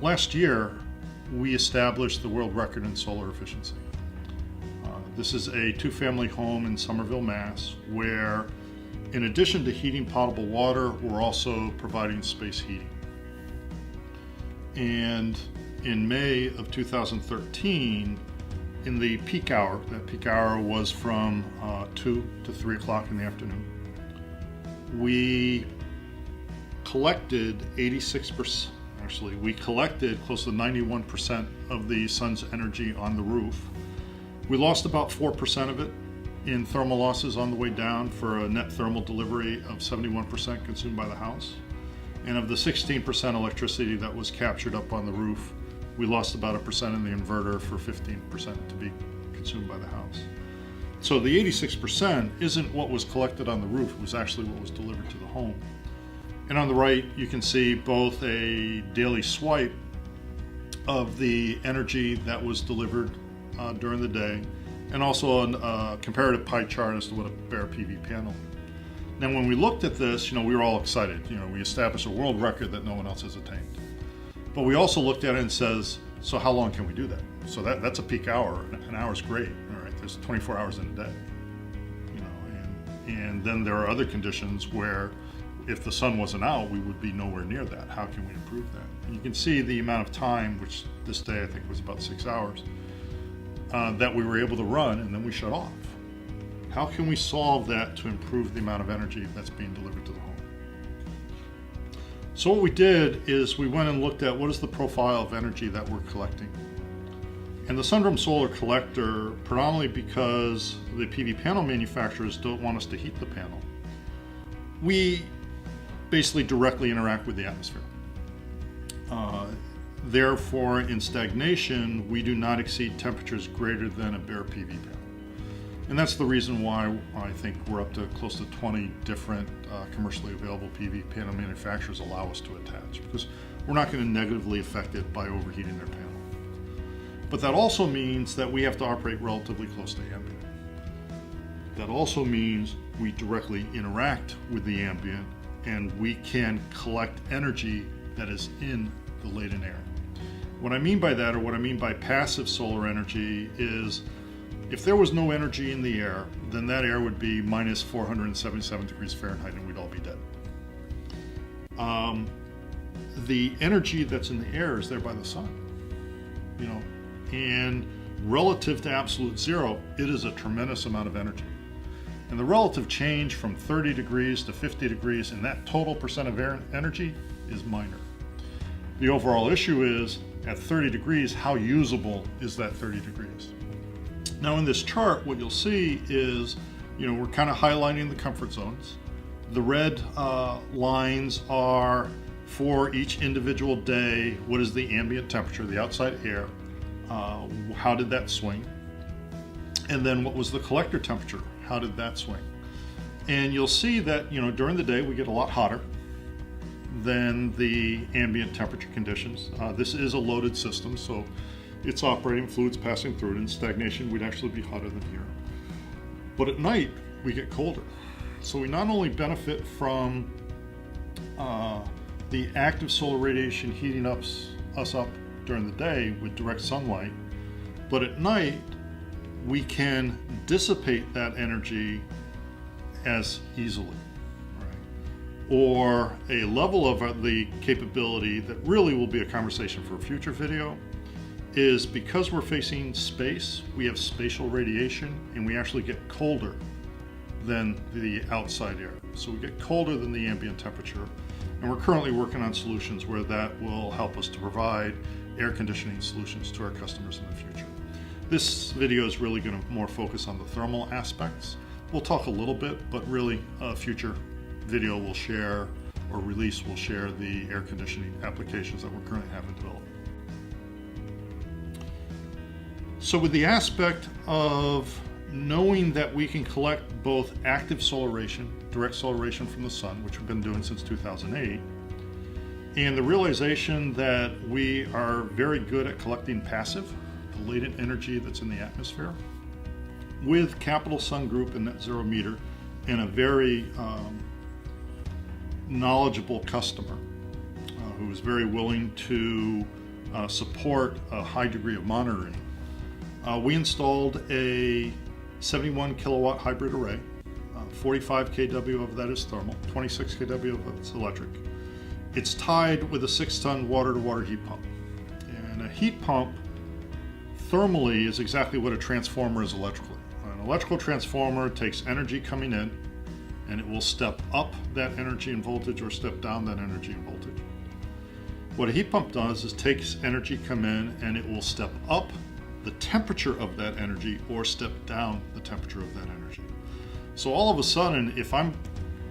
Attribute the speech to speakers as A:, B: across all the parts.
A: Last year, we established the world record in solar efficiency. This is a two-family home in Somerville, Mass, where in addition to heating potable water, we're also providing space heating. And in May of 2013, in the peak hour, that peak hour was from 2 to 3 o'clock in the afternoon, we collected 86%, actually, we collected close to 91% of the sun's energy on the roof. We lost about 4% of it in thermal losses on the way down for a net thermal delivery of 71% consumed by the house. And of the 16% electricity that was captured up on the roof, we lost about 1% in the inverter for 15% to be consumed by the house. So the 86% isn't what was collected on the roof, it was actually what was delivered to the home. And on the right, you can see both a daily swipe of the energy that was delivered during the day, and also a comparative pie chart as to what a bare PV panel. Now, when we looked at this, we were all excited. We established a world record that no one else has attained. But we also looked at it and says, so how long can we do that? So that's a peak hour. An hour is great. All right, there's 24 hours in a day. And then there are other conditions where if the sun wasn't out, we would be nowhere near that. How can we improve that? And you can see the amount of time, which this day I think was about 6 hours, that we were able to run, and then we shut off. How can we solve that to improve the amount of energy that's being delivered to the home? So what we did is we went and looked at what is the profile of energy that we're collecting. And the Sundrum Solar Collector, predominantly because the PV panel manufacturers don't want us to heat the panel, we basically directly interact with the atmosphere. Therefore, in stagnation, we do not exceed temperatures greater than a bare PV panel. And that's the reason why I think we're up to close to 20 different commercially available PV panel manufacturers allow us to attach, because we're not going to negatively affect it by overheating their panel. But that also means that we have to operate relatively close to ambient. That also means we directly interact with the ambient, and we can collect energy that is in the latent air. What I mean by that, or what I mean by passive solar energy, is if there was no energy in the air, then that air would be minus 477 degrees Fahrenheit and we'd all be dead. The energy that's in the air is there by the sun, and relative to absolute zero, it is a tremendous amount of energy. And the relative change from 30 degrees to 50 degrees in that total percent of air energy is minor. The overall issue is, at 30 degrees, how usable is that 30 degrees? Now in this chart, what you'll see is, we're kind of highlighting the comfort zones. The red lines are for each individual day, what is the ambient temperature, the outside air, how did that swing? And then what was the collector temperature? How did that swing? And you'll see that, during the day we get a lot hotter than the ambient temperature conditions. This is a loaded system, so it's operating, fluids passing through it. In stagnation, we'd actually be hotter than here. But at night, we get colder. So we not only benefit from the active solar radiation heating us up during the day with direct sunlight, but at night, we can dissipate that energy as easily. Or a level of the capability that really will be a conversation for a future video is, because we're facing space, we have spatial radiation, and we actually get colder than the outside air. So we get colder than the ambient temperature, and we're currently working on solutions where that will help us to provide air conditioning solutions to our customers in the future. This video is really going to more focus on the thermal aspects. We'll talk a little bit, but really a future video will share, or release will share, the air conditioning applications that we're currently having developed. So with the aspect of knowing that we can collect both active solar radiation, direct solar radiation from the sun, which we've been doing since 2008, and the realization that we are very good at collecting passive, the latent energy that's in the atmosphere, with Capital Sun Group and Net Zero Meter, and a very knowledgeable customer who is very willing to support a high degree of monitoring, we installed a 71 kilowatt hybrid array. 45 kW of that is thermal, 26 kW of it is electric. It's tied with a 6-ton water-to-water heat pump. And a heat pump thermally is exactly what a transformer is electrically. An electrical transformer takes energy coming in, and it will step up that energy and voltage or step down that energy and voltage. What a heat pump does is takes energy come in, and it will step up the temperature of that energy or step down the temperature of that energy. So all of a sudden, if I'm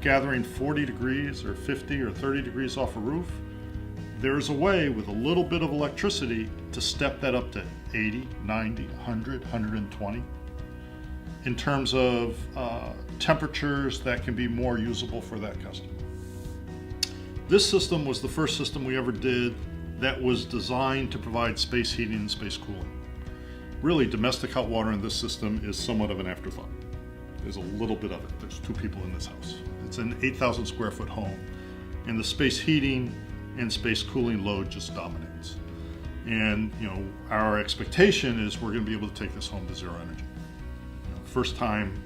A: gathering 40 degrees or 50 or 30 degrees off a roof, there's a way with a little bit of electricity to step that up to 80, 90, 100, 120 in terms of temperatures that can be more usable for that customer. This system was the first system we ever did that was designed to provide space heating and space cooling. Really, domestic hot water in this system is somewhat of an afterthought. There's a little bit of it. There's 2 people in this house. It's an 8,000 square foot home, and the space heating and space cooling load just dominates. And our expectation is we're going to be able to take this home to zero energy. First time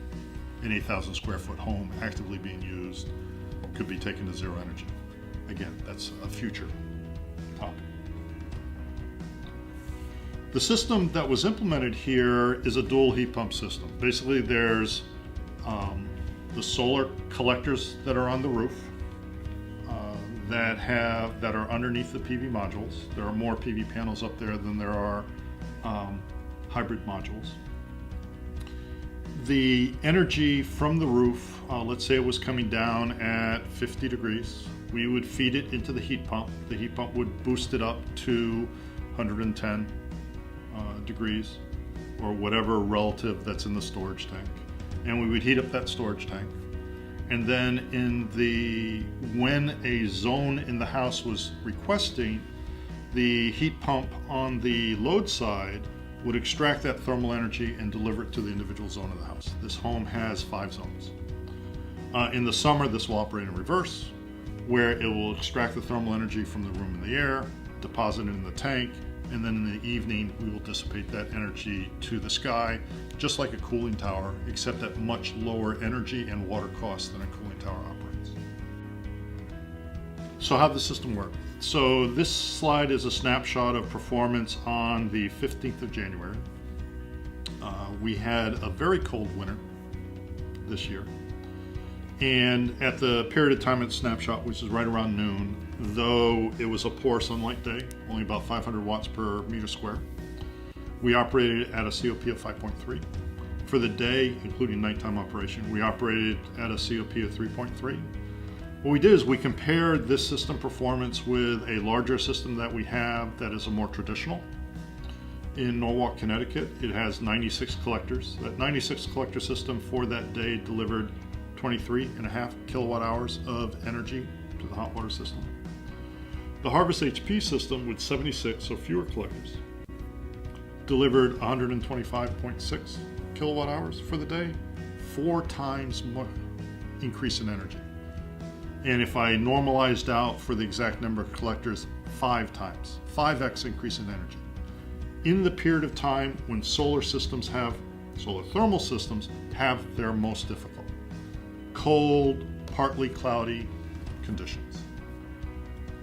A: an 8,000 square foot home actively being used could be taken to zero energy. Again, that's a future topic. The system that was implemented here is a dual heat pump system. Basically, there's the solar collectors that are on the roof that are underneath the PV modules. There are more PV panels up there than there are hybrid modules. The energy from the roof, let's say it was coming down at 50 degrees, we would feed it into the heat pump. The heat pump would boost it up to 110 degrees or whatever relative that's in the storage tank. And we would heat up that storage tank. And then when a zone in the house was requesting, the heat pump on the load side would extract that thermal energy and deliver it to the individual zone of the house. This home has 5 zones. In the summer, this will operate in reverse, where it will extract the thermal energy from the room and the air, deposit it in the tank, and then in the evening, we will dissipate that energy to the sky, just like a cooling tower, except at much lower energy and water costs than a cooling tower operates. So how does the system work? So this slide is a snapshot of performance on the 15th of January. We had a very cold winter this year. And at the period of time at the snapshot, which is right around noon, though it was a poor sunlight day, only about 500 watts per meter square, we operated at a COP of 5.3. For the day, including nighttime operation, we operated at a COP of 3.3. What we did is we compared this system performance with a larger system that we have that is a more traditional. In Norwalk, Connecticut, it has 96 collectors. That 96 collector system for that day delivered 23.5 kilowatt hours of energy to the hot water system. The Harvest HP system with 76, so fewer collectors, delivered 125.6 kilowatt hours for the day, 4 times more increase in energy. And if I normalized out for the exact number of collectors, 5 times, 5x increase in energy. In the period of time when solar thermal systems have their most difficult. Cold, partly cloudy conditions.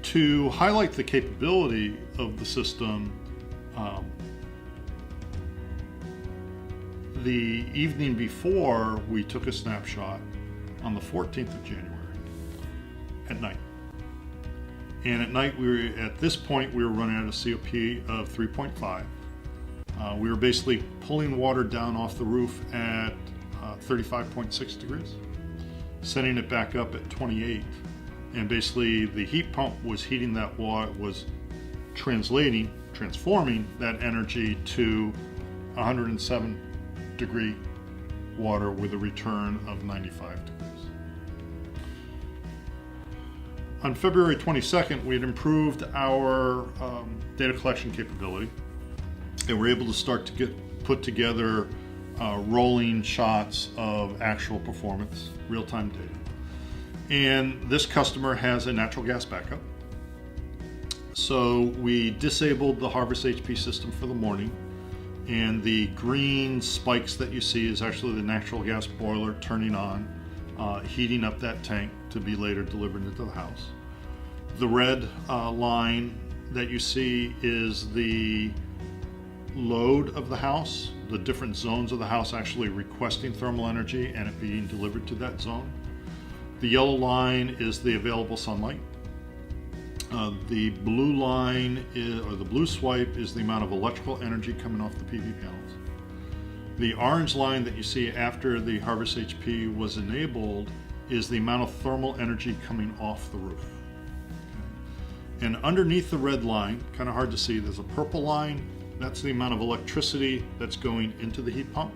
A: To highlight the capability of the system, the evening before we took a snapshot on the 14th of January at night. And at night, at this point, we were running at a COP of 3.5. We were basically pulling water down off the roof at 35.6 degrees, sending it back up at 28. And basically the heat pump was heating that water, was transforming that energy to 107 degree water with a return of 95 degrees. On February 22nd, we had improved our data collection capability, and we're able to start to put together rolling shots of actual performance, real-time data. And this customer has a natural gas backup. So we disabled the Harvest HP system for the morning, and the green spikes that you see is actually the natural gas boiler turning on, heating up that tank to be later delivered into the house. The red line that you see is the load of the house, the different zones of the house actually requesting thermal energy and it being delivered to that zone. The yellow line is the available sunlight. The blue line or the blue swipe is the amount of electrical energy coming off the PV panels. The orange line that you see after the Harvest HP was enabled is the amount of thermal energy coming off the roof. Okay. And underneath the red line, kind of hard to see, there's a purple line. That's the amount of electricity that's going into the heat pump.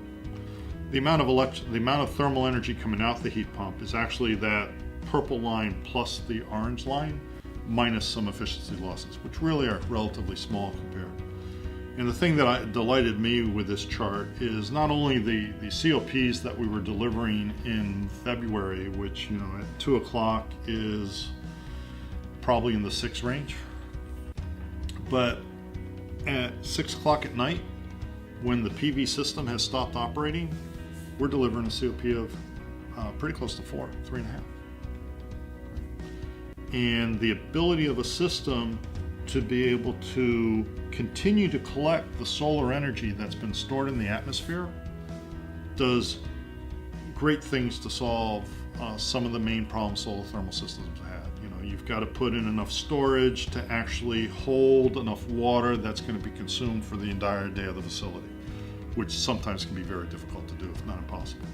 A: The amount of thermal energy coming out the heat pump is actually that purple line plus the orange line minus some efficiency losses, which really are relatively small compared. And the thing that delighted me with this chart is not only the COPs that we were delivering in February, which, you know, at 2 o'clock is probably in the 6 range, but at 6 o'clock at night, when the PV system has stopped operating, we're delivering a COP of pretty close to 4, 3.5. And the ability of a system to be able to continue to collect the solar energy that's been stored in the atmosphere does great things to solve some of the main problems solar thermal systems have. You know, you've got to put in enough storage to actually hold enough water that's going to be consumed for the entire day of the facility, which sometimes can be very difficult to do, if not impossible.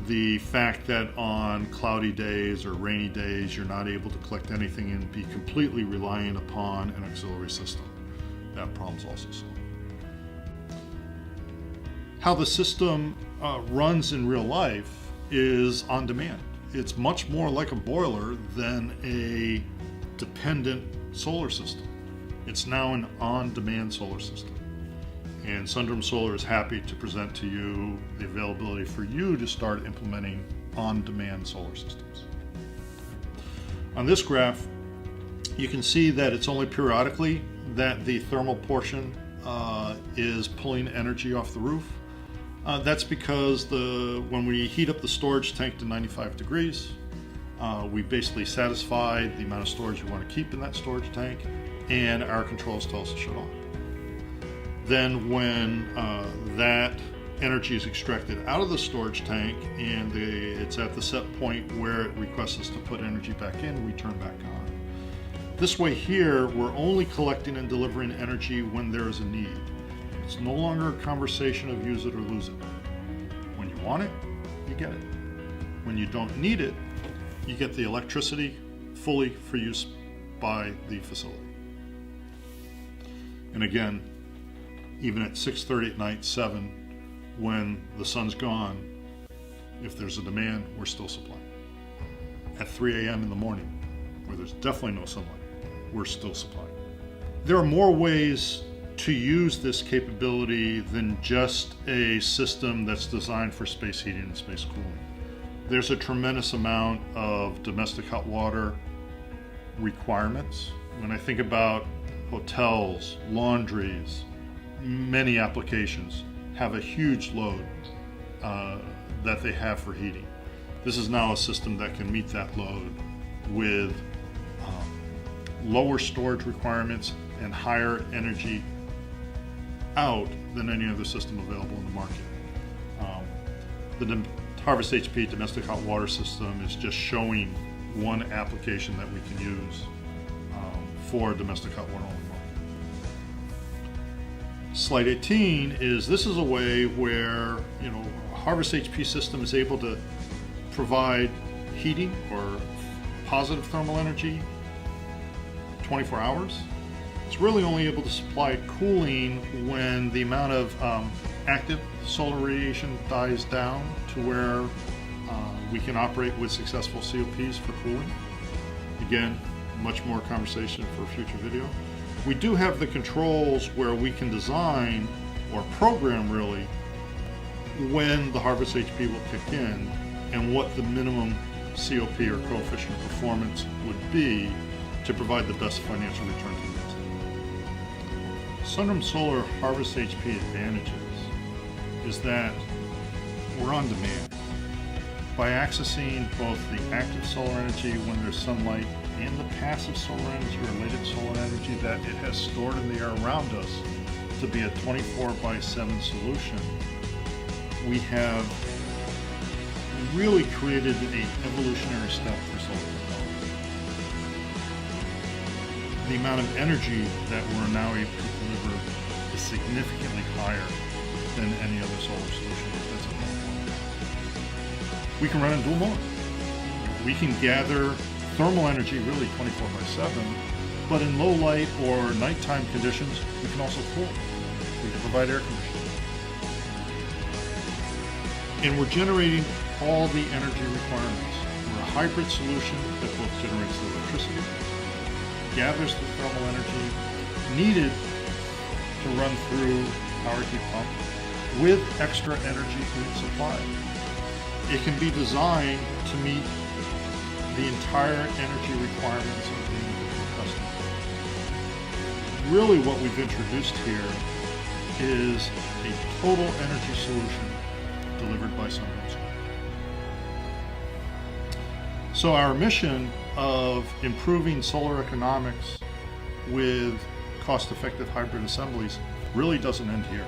A: The fact that on cloudy days or rainy days you're not able to collect anything and be completely reliant upon an auxiliary system, that problem's also solved. How the system runs in real life is on demand. It's much more like a boiler than a dependent solar system. It's now an on-demand solar system. And Sundrum Solar is happy to present to you the availability for you to start implementing on-demand solar systems. On this graph, you can see that it's only periodically that the thermal portion is pulling energy off the roof. That's because when we heat up the storage tank to 95 degrees, we basically satisfied the amount of storage we want to keep in that storage tank, and our controls tell us to shut off. Then when that energy is extracted out of the storage tank and it's at the set point where it requests us to put energy back in, we turn back on. This way here, we're only collecting and delivering energy when there is a need. It's no longer a conversation of use it or lose it. When you want it, you get it. When you don't need it, you get the electricity fully for use by the facility. And again, even at 6:30 at night, 7, when the sun's gone, if there's a demand, we're still supplying. At 3 a.m. in the morning, where there's definitely no sunlight, we're still supplying. There are more ways to use this capability than just a system that's designed for space heating and space cooling. There's a tremendous amount of domestic hot water requirements. When I think about hotels, laundries, many applications have a huge load that they have for heating. This is now a system that can meet that load with lower storage requirements and higher energy out than any other system available in the market. The Harvest HP domestic hot water system is just showing one application that we can use for domestic hot water only market. Slide 18 is, this is a way where, you know, Harvest HP system is able to provide heating or positive thermal energy 24 hours. It's really only able to supply cooling when the amount of active solar radiation dies down to where we can operate with successful COPs for cooling. Again, much more conversation for a future video. We do have the controls where we can design or program really when the Harvest HP will kick in and what the minimum COP or coefficient of performance would be to provide the best financial return to you. Sundrum Solar Harvest HP advantages is that we're on demand. By accessing both the active solar energy when there's sunlight and the passive solar energy, related solar energy that it has stored in the air around us to be a 24/7 solution, we have really created an evolutionary step for solar technology. The amount of energy that we're now able to deliver is significantly higher than any other solar solution that's available. We can run in dual mode. We can gather thermal energy really 24/7, but in low light or nighttime conditions, we can also cool. We can provide air conditioning. And we're generating all the energy requirements. We're a hybrid solution that both generates the electricity, gathers the thermal energy needed to run through our heat pump with extra energy being supplied. It can be designed to meet the entire energy requirements of the individual customer. Really what we've introduced here is a total energy solution delivered by Sundrum Solar. So our mission of improving solar economics with cost-effective hybrid assemblies really doesn't end here.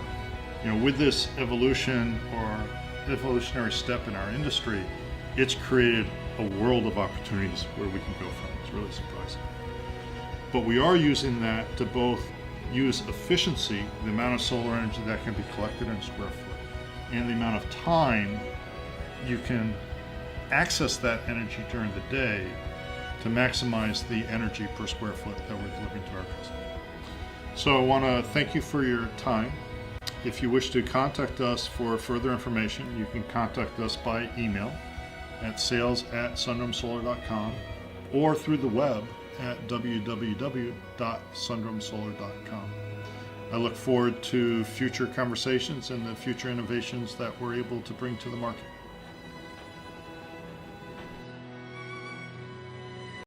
A: With this evolution or evolutionary step in our industry, it's created a world of opportunities where we can go from. It's really surprising. But we are using that to both use efficiency, the amount of solar energy that can be collected in a square foot, and the amount of time you can access that energy during the day to maximize the energy per square foot that we're delivering to our customers. So I want to thank you for your time. If you wish to contact us for further information, you can contact us by email at sales@sundrumsolar.com or through the web at www.sundrumsolar.com. I look forward to future conversations and the future innovations that we're able to bring to the market.